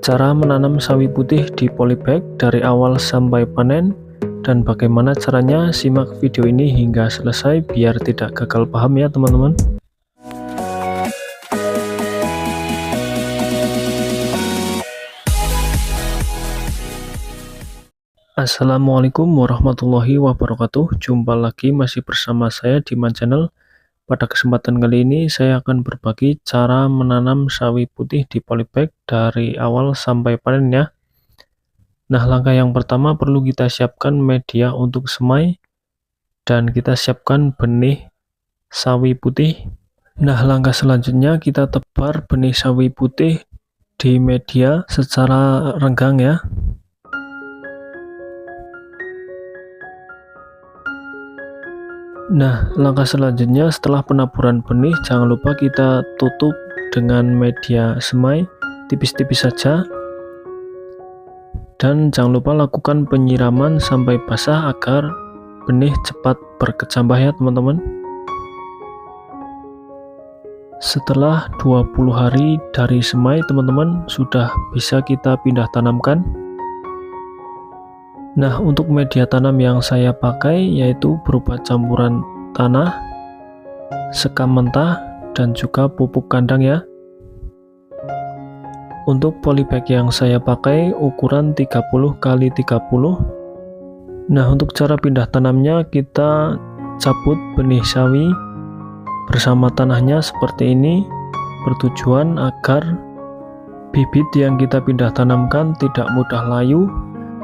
Cara menanam sawi putih di polybag dari awal sampai panen dan bagaimana caranya, simak video ini hingga selesai biar tidak gagal paham ya teman-teman. Assalamualaikum warahmatullahi wabarakatuh. Jumpa lagi masih bersama saya di Man Channel. Pada kesempatan kali ini saya akan berbagi cara menanam sawi putih di polybag dari awal sampai panen ya. Nah, langkah yang pertama perlu kita siapkan media untuk semai dan kita siapkan benih sawi putih. Nah, langkah selanjutnya kita tebar benih sawi putih di media secara renggang ya. Nah, langkah selanjutnya setelah penaburan benih, jangan lupa kita tutup dengan media semai tipis-tipis saja. Dan jangan lupa lakukan penyiraman sampai basah agar benih cepat berkecambah ya teman-teman. Setelah 20 hari dari semai teman-teman, sudah bisa kita pindah tanamkan. Nah, untuk media tanam yang saya pakai yaitu berupa campuran tanah, sekam mentah, dan juga pupuk kandang ya. Untuk polybag yang saya pakai ukuran 30 x 30. Nah, untuk cara pindah tanamnya kita cabut benih sawi bersama tanahnya seperti ini, bertujuan agar bibit yang kita pindah tanamkan tidak mudah layu.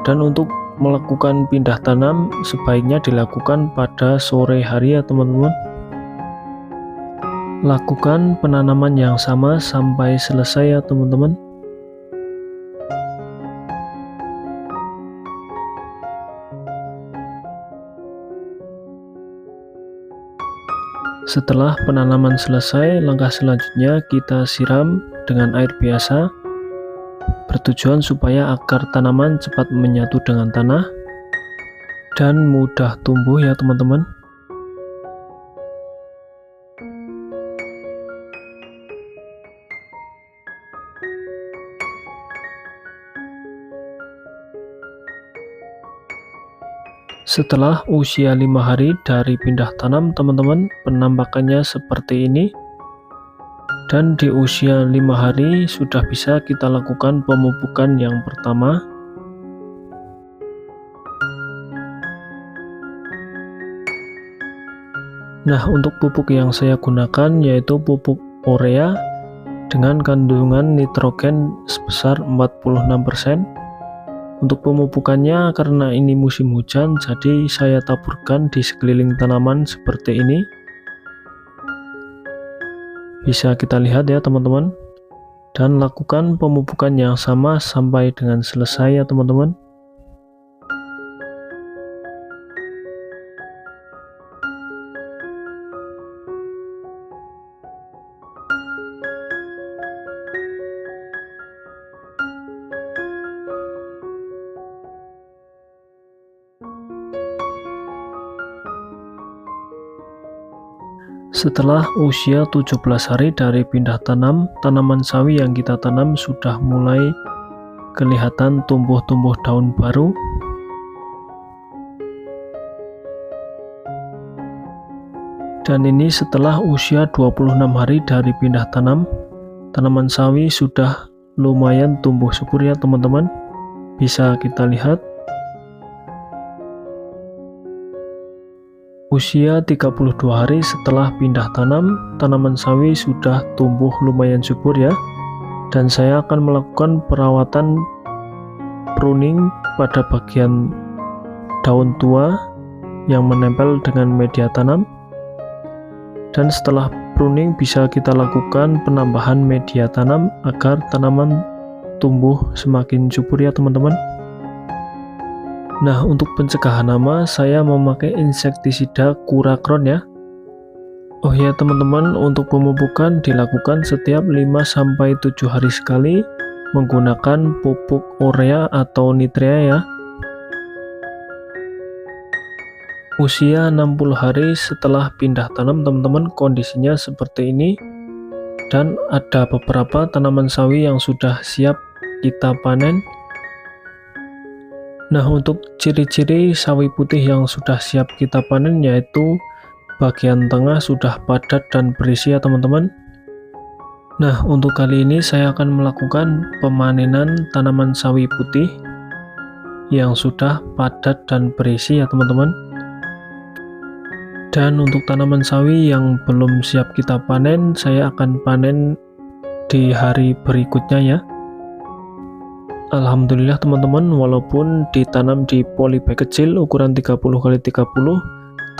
Dan untuk melakukan pindah tanam sebaiknya dilakukan pada sore hari ya teman-teman. Lakukan penanaman yang sama sampai selesai ya teman-teman. Setelah penanaman selesai, langkah selanjutnya kita siram dengan air biasa, bertujuan supaya akar tanaman cepat menyatu dengan tanah dan mudah tumbuh ya teman-teman. Setelah usia 5 hari dari pindah tanam teman-teman, penampakannya seperti ini. Dan di usia 5 hari sudah bisa kita lakukan pemupukan yang pertama. Nah, untuk pupuk yang saya gunakan yaitu pupuk urea dengan kandungan nitrogen sebesar 46%. Untuk pemupukannya, karena ini musim hujan, jadi saya taburkan di sekeliling tanaman seperti ini. Bisa kita lihat ya teman-teman, dan lakukan pemupukan yang sama sampai dengan selesai ya teman-teman. Setelah usia 17 hari dari pindah tanam, tanaman sawi yang kita tanam sudah mulai kelihatan tumbuh-tumbuh daun baru. Dan ini setelah usia 26 hari dari pindah tanam, tanaman sawi sudah lumayan tumbuh subur ya teman-teman. Bisa kita lihat. Usia 32 hari setelah pindah tanam, tanaman sawi sudah tumbuh lumayan subur ya. Dan saya akan melakukan perawatan pruning pada bagian daun tua yang menempel dengan media tanam. Dan setelah pruning bisa kita lakukan penambahan media tanam agar tanaman tumbuh semakin subur ya teman-teman. Nah, untuk pencegahan hama saya memakai insektisida Kurakron ya. Oh ya teman-teman, untuk pemupukan dilakukan setiap 5-7 hari sekali menggunakan pupuk urea atau nitrea ya. Usia 60 hari setelah pindah tanam teman-teman, kondisinya seperti ini. Dan ada beberapa tanaman sawi yang sudah siap kita panen. Nah, untuk ciri-ciri sawi putih yang sudah siap kita panen yaitu bagian tengah sudah padat dan berisi ya teman-teman. Nah, untuk kali ini saya akan melakukan pemanenan tanaman sawi putih yang sudah padat dan berisi ya teman-teman. Dan untuk tanaman sawi yang belum siap kita panen, saya akan panen di hari berikutnya ya. Alhamdulillah teman-teman, walaupun ditanam di polybag kecil ukuran 30x30,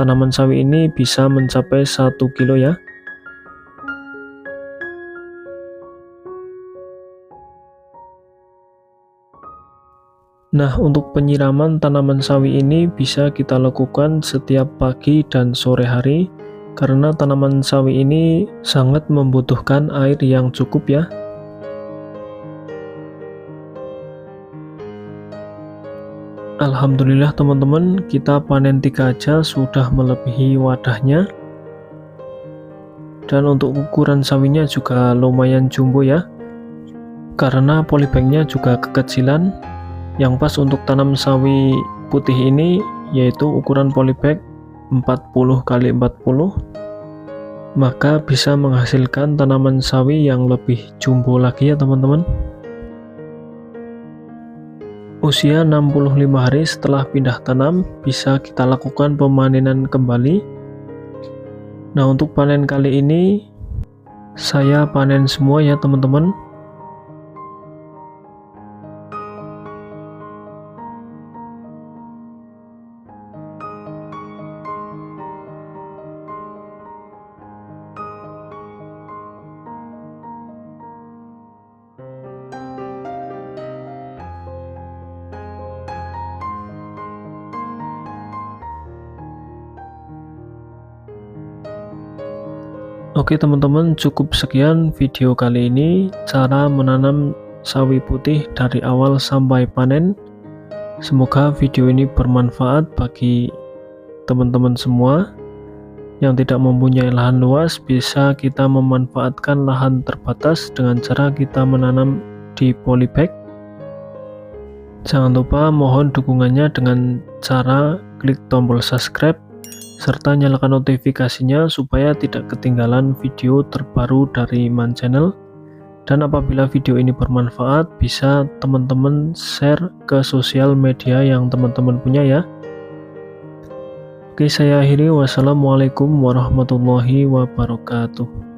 tanaman sawi ini bisa mencapai 1 kilo ya. Nah, untuk penyiraman tanaman sawi ini bisa kita lakukan setiap pagi dan sore hari, karena tanaman sawi ini sangat membutuhkan air yang cukup ya. Alhamdulillah teman-teman, kita panen 3 aja sudah melebihi wadahnya. Dan untuk ukuran sawinya juga lumayan jumbo ya, karena polybagnya juga kekecilan. Yang pas untuk tanam sawi putih ini yaitu ukuran polybag 40x40, maka bisa menghasilkan tanaman sawi yang lebih jumbo lagi ya teman-teman. Usia 65 hari setelah pindah tanam bisa kita lakukan pemanenan kembali. Nah, untuk panen kali ini saya panen semua ya teman-teman. Oke teman-teman, cukup sekian video kali ini, cara menanam sawi putih dari awal sampai panen. Semoga video ini bermanfaat bagi teman-teman semua. Yang tidak mempunyai lahan luas, bisa kita memanfaatkan lahan terbatas dengan cara kita menanam di polybag. Jangan lupa mohon dukungannya dengan cara klik tombol subscribe serta nyalakan notifikasinya supaya tidak ketinggalan video terbaru dari Man Channel. Dan apabila video ini bermanfaat, bisa teman-teman share ke sosial media yang teman-teman punya ya. Oke, saya akhiri. Wassalamualaikum warahmatullahi wabarakatuh.